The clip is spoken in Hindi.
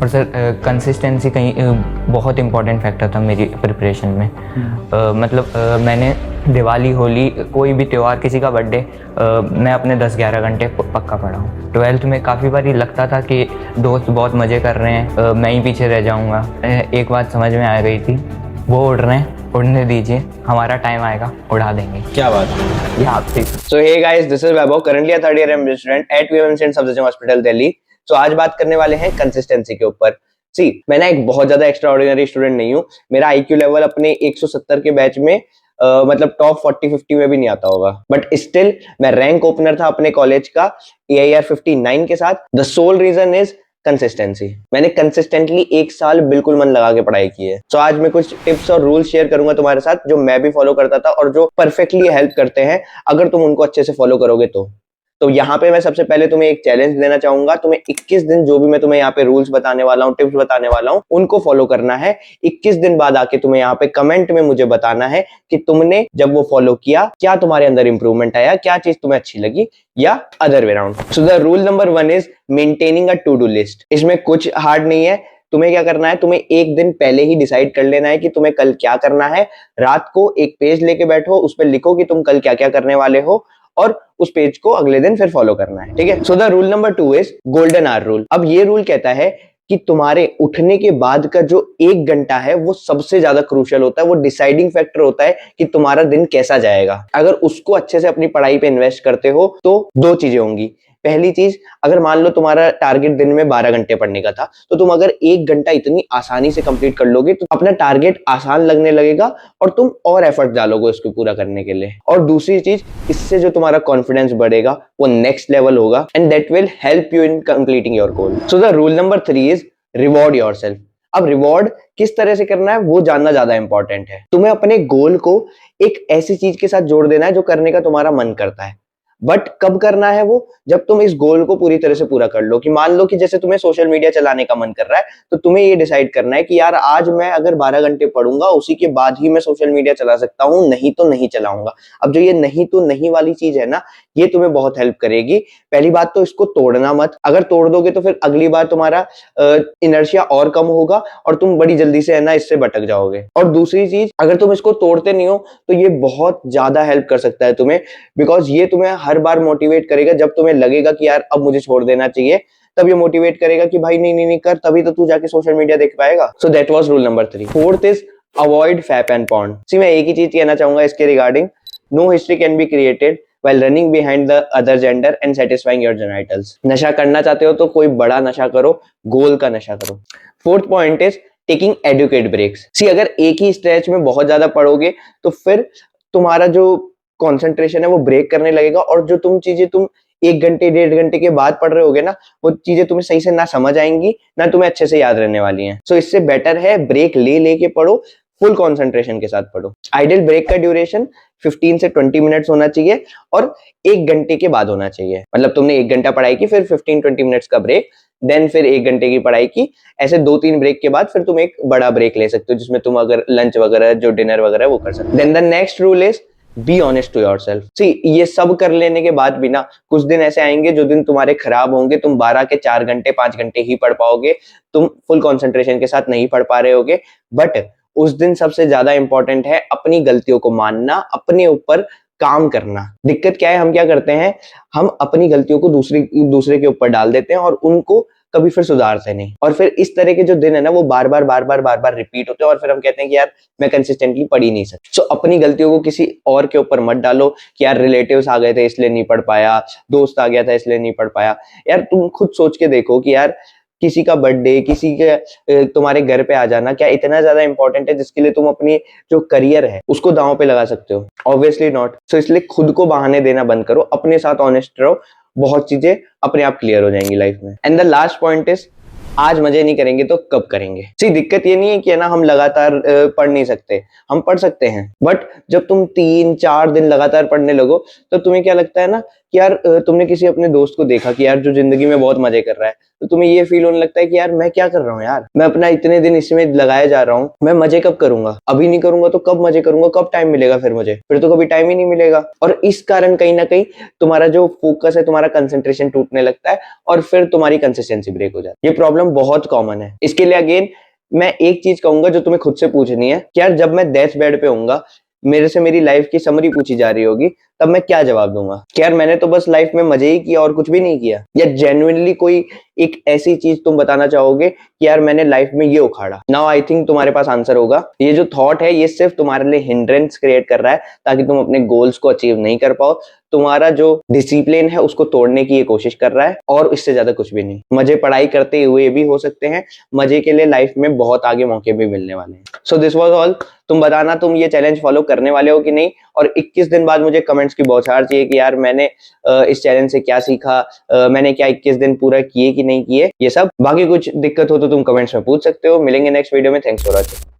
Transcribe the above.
और सर कंसिस्टेंसी कहीं बहुत इम्पोर्टेंट फैक्टर था मेरी प्रिपरेशन में। मैंने दिवाली, होली, कोई भी त्यौहार, किसी का बर्थडे, मैं अपने 10-11 घंटे पक्का पढ़ा हूँ। 12th में काफ़ी बार लगता था कि दोस्त बहुत मज़े कर रहे हैं, मैं ही पीछे रह जाऊँगा। एक बात समझ में आ गई थी, वो उड़ रहे हैं, उड़ने दीजिए, हमारा टाइम आएगा, उड़ा देंगे। क्या बात है, ये आपसे। So hey guys, this is Vaibhav, currently a third year MBA student at VMM St. Safdarjung Hospital, Delhi. So आज बात करने वाले हैं कंसिस्टेंसी के ऊपर। मैं ना एक बहुत ज्यादा एक्स्ट्रा ऑर्डिनरी स्टूडेंट नहीं हूँ। मेरा IQ लेवल अपने 170 के बैच में मतलब टॉप 40-50 में भी नहीं आता होगा, बट स्टिल मैं रैंक ओपनर था अपने कॉलेज का AIR 59 के साथ। The sole reason is consistency. मैंने कंसिस्टेंटली 1 साल बिल्कुल मन लगा के पढ़ाई की है। आज मैं कुछ टिप्स और रूल्स शेयर करूंगा तुम्हारे साथ जो मैं भी फॉलो करता था और जो परफेक्टली हेल्प करते हैं अगर तुम उनको अच्छे से फॉलो करोगे तो यहाँ पे मैं सबसे पहले तुम्हें एक चैलेंज देना चाहूंगा। तुम्हें 21 दिन जो भी मैं तुम्हें यहाँ पे रूल्स बताने वाला हूँ, टिप्स बताने वाला हूँ, उनको फॉलो करना है। 21 दिन बाद आके तुम्हें यहाँ पे कमेंट में मुझे बताना है कि तुमने जब वो फॉलो किया क्या तुम्हारे अंदर इंप्रूवमेंट आया, क्या चीज तुम्हें अच्छी लगी या other way round. So the rule number 1 is maintaining a to do list. इसमें कुछ हार्ड नहीं है। तुम्हें क्या करना है, तुम्हें एक दिन पहले ही डिसाइड कर लेना है कि तुम्हें कल क्या करना है। रात को एक पेज लेके बैठो, उस पर लिखो कि तुम कल क्या क्या करने वाले हो और उस पेज को अगले दिन फिर फॉलो करना है, ठीक है। सो the rule number 2 is golden hour rule. अब ये रूल कहता है कि तुम्हारे उठने के बाद का जो 1 घंटा है वो सबसे ज्यादा क्रूशियल होता है, वो डिसाइडिंग फैक्टर होता है कि तुम्हारा दिन कैसा जाएगा। अगर उसको अच्छे से अपनी पढ़ाई पे इन्वेस्ट करते हो तो 2 चीजें होंगी। पहली चीज, अगर मान लो तुम्हारा टारगेट दिन में 12 घंटे पढ़ने का था, तो तुम अगर 1 घंटा इतनी आसानी से कंप्लीट कर लोगे तो अपना टारगेट आसान लगने लगेगा और तुम और एफर्ट डालोगे उसको पूरा करने के लिए। और दूसरी चीज, इससे जो तुम्हारा कॉन्फिडेंस बढ़ेगा वो नेक्स्ट लेवल होगा and that will help you in completing your goal. So the rule number 3 is reward yourself. अब रिवॉर्ड किस तरह से करना है वो जानना ज्यादा इंपॉर्टेंट है। तुम्हें अपने गोल को एक ऐसी चीज के साथ जोड़ देना है जो करने का तुम्हारा मन करता है। बट कब करना है वो, जब तुम इस गोल को पूरी तरह से पूरा कर लो। कि मान लो कि जैसे तुम्हें सोशल मीडिया चलाने का मन कर रहा है, तो तुम्हें ये डिसाइड करना है कि यार आज मैं अगर 12 घंटे पढ़ूंगा उसी के बाद ही मैं सोशल मीडिया चला सकता हूं, नहीं तो नहीं चलाऊंगा। अब जो ये नहीं तो नहीं वाली चीज है ना, ये तुम्हें बहुत हेल्प करेगी। पहली बात तो इसको तोड़ना मत। अगर तोड़ दोगे तो फिर अगली बार तुम्हारा इनर्शिया और कम होगा और तुम बड़ी जल्दी से है ना इससे भटक जाओगे। और दूसरी चीज, अगर तुम इसको तोड़ते नहीं हो तो ये बहुत ज्यादा हेल्प कर सकता है तुम्हें, बिकॉज ये तुम्हें हर बार मोटिवेट करेगा। जब तुम्हें लगेगा कि यार अब मुझे छोड़ देना चाहिए, तब ये मोटिवेट करेगा कि भाई नहीं नहीं नहीं कर, तभी तो तू जाके सोशल मीडिया देख पाएगा। So that was rule number 3। Fourth is avoid fap and porn. मैं एक ही चीज कहना चाहूंगा इसके regarding, no history can be created while running behind the other gender and satisfying your genitals। नशा करना चाहते हो तो कोई बड़ा नशा करो, गोल का नशा करो। Fourth point is taking adequate breaks. अगर एक ही स्ट्रेच में बहुत ज्यादा पढ़ोगे तो फिर तुम्हारा जो कंसंट्रेशन है वो ब्रेक करने लगेगा और जो चीजें तुम 1 घंटे 1.5 घंटे के बाद पढ़ रहे होगे ना, वो चीजें तुम्हें सही से ना समझ आएंगी ना तुम्हें अच्छे से याद रहने वाली हैं। इससे बेटर है ब्रेक ले के पढ़ो, फुल कंसंट्रेशन के साथ पढ़ो। आइडियल ब्रेक का ड्यूरेशन 15 से 20 मिनट्स होना चाहिए और 1 घंटे के बाद होना चाहिए। मतलब तुमने 1 घंटा पढ़ाई की, फिर 15-20 मिनट्स का ब्रेक, देन फिर 1 घंटे की पढ़ाई की। ऐसे 2-3 ब्रेक के बाद फिर तुम एक बड़ा ब्रेक ले सकते हो जिसमें तुम अगर लंच वगैरह जो डिनर वगैरह वो कर सकते हो। Then the next rule is be honest to yourself. ये सब कर लेने के बाद भी ना कुछ दिन ऐसे आएंगे जो दिन तुम्हारे खराब होंगे। तुम 12 के 4 घंटे 5 घंटे ही पढ़ पाओगे, तुम फुल कंसंट्रेशन के साथ नहीं पढ़ पा रहे होगे। बट उस दिन सबसे ज्यादा इंपॉर्टेंट है अपनी गलतियों को मानना, अपने ऊपर काम करना। दिक्कत क्या है, हम क्या करते हैं, हम अपनी गलतियों को दूसरे के ऊपर डाल देते हैं और उनको कभी फिर सुधारते नहीं। और फिर इस तरह के जो दिन है ना वो बार बार रिपीट होते हैं और फिर हम कहते हैं कि यार मैं कंसिस्टेंटली पढ़ ही नहीं सकता। अपनी गलतियों को किसी और के ऊपर मत डालो कि यार रिलेटिव्स आ गए थे इसलिए नहीं पढ़ पाया, दोस्त आ गया था इसलिए नहीं पढ़ पाया। यार तुम खुद सोच के देखो कि यार किसी का बर्थडे, किसी के तुम्हारे घर पे आ जाना क्या इतना ज्यादा इंपॉर्टेंट है जिसके लिए तुम अपनी जो करियर है उसको दांव पे लगा सकते हो? Obviously not. इसलिए खुद को बहाने देना बंद करो, अपने साथ ऑनेस्ट रहो, बहुत चीजें अपने आप क्लियर हो जाएंगी लाइफ में। And the last point is, आज मजे नहीं करेंगे तो कब करेंगे? दिक्कत ये नहीं है कि ना हम लगातार पढ़ नहीं सकते, हम पढ़ सकते हैं। बट जब तुम 3-4 दिन लगातार पढ़ने लगो तो तुम्हें क्या लगता है ना कि यार तुमने किसी अपने दोस्त को देखा कि यार जो जिंदगी में बहुत मजे कर रहा है, तो तुम्हें ये फील होने लगता है कि यार मैं क्या कर रहा हूँ यार, मैं अपना इतने दिन इसमें लगाया जा रहा हूँ, मैं मजे कब करूंगा, अभी नहीं करूंगा तो कब मजे करूंगा, कब टाइम मिलेगा फिर मुझे, फिर तो कभी टाइम ही नहीं मिलेगा। और इस कारण कहीं ना कहीं तुम्हारा जो फोकस है, तुम्हारा कंसंट्रेशन टूटने लगता है और फिर तुम्हारी कंसिस्टेंसी ब्रेक हो जाती है। ये प्रॉब्लम बहुत कॉमन है। इसके लिए अगेन मैं एक चीज कहूंगा जो तुम्हें खुद से पूछनी है कि यार जब मैं डेथ बेड पे होऊंगा, मेरे से मेरी लाइफ की समरी पूछी जा रही होगी, तब मैं क्या जवाब दूंगा कि यार मैंने तो बस लाइफ में मजे ही किया और कुछ भी नहीं किया। या जेन्युइनली कोई एक ऐसी चीज तुम बताना चाहोगे कि यार मैंने लाइफ में ये उखाड़ा। नाउ आई थिंक तुम्हारे पास आंसर होगा। ये जो थॉट है ये सिर्फ तुम्हारे लिए हिंड्रेंस क्रिएट कर रहा है ताकि तुम अपने गोल्स को अचीव नहीं कर पाओ। तुम्हारा जो डिसिप्लिन है उसको तोड़ने की ये कोशिश कर रहा है और इससे ज्यादा कुछ भी नहीं। मजे पढ़ाई करते हुए भी हो सकते हैं, मजे के लिए लाइफ में बहुत आगे मौके भी मिलने वाले हैं। So this was all. तुम बताना तुम ये चैलेंज फॉलो करने वाले हो कि नहीं, और 21 दिन बाद मुझे कमेंट्स की बौछार चाहिए कि यार मैंने इस चैलेंज से क्या सीखा, मैंने क्या 21 दिन पूरा किए कि नहीं किए, ये सब। बाकी कुछ दिक्कत हो तो तुम कमेंट्स में पूछ सकते हो। मिलेंगे नेक्स्ट वीडियो में। Thanks for watching.